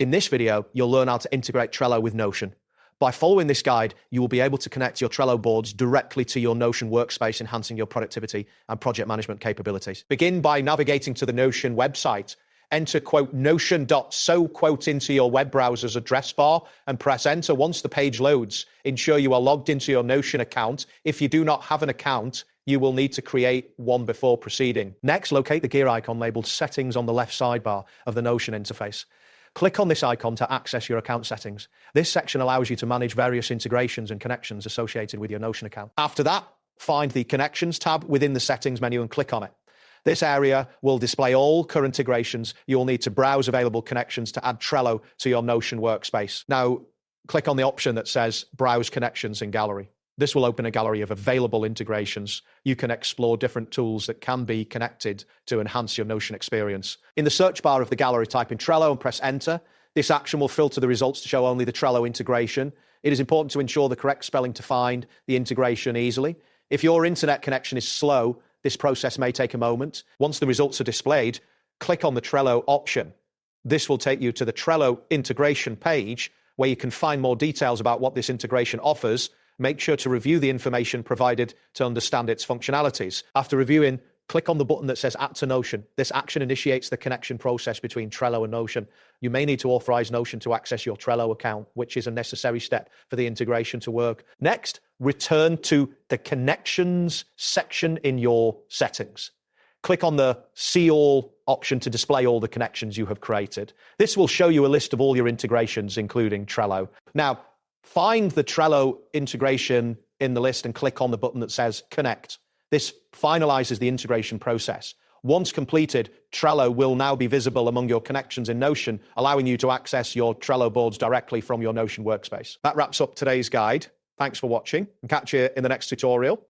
In this video, you'll learn how to integrate Trello with Notion. By following this guide, you will be able to connect your Trello boards directly to your Notion workspace, enhancing your productivity and project management capabilities. Begin by navigating to the Notion website. Enter Notion.so into your web browser's address bar and press enter. Once the page loads, ensure you are logged into your Notion account. If you do not have an account, you will need to create one before proceeding. Next, locate the gear icon labeled Settings on the left sidebar of the Notion interface. Click on this icon to access your account settings. This section allows you to manage various integrations and connections associated with your Notion account. After that, find the Connections tab within the Settings menu and click on it. This area will display all current integrations. You will need to browse available connections to add Trello to your Notion workspace. Now, click on the option that says Browse Connections in Gallery. This will open a gallery of available integrations. You can explore different tools that can be connected to enhance your Notion experience. In the search bar of the gallery, type in Trello and press enter. This action will filter the results to show only the Trello integration. It is important to ensure the correct spelling to find the integration easily. If your internet connection is slow, this process may take a moment. Once the results are displayed, click on the Trello option. This will take you to the Trello integration page where you can find more details about what this integration offers. Make sure to review the information provided to understand its functionalities. After reviewing, click on the button that says Add to Notion. This action initiates the connection process between Trello and Notion. You may need to authorize Notion to access your Trello account, which is a necessary step for the integration to work. Next, return to the Connections section in your settings. Click on the See All option to display all the connections you have created. This will show you a list of all your integrations, including Trello. Now, find the Trello integration in the list and click on the button that says Connect. This finalizes the integration process. Once completed, Trello will now be visible among your connections in Notion, allowing you to access your Trello boards directly from your Notion workspace. That wraps up today's guide. Thanks for watching, and catch you in the next tutorial.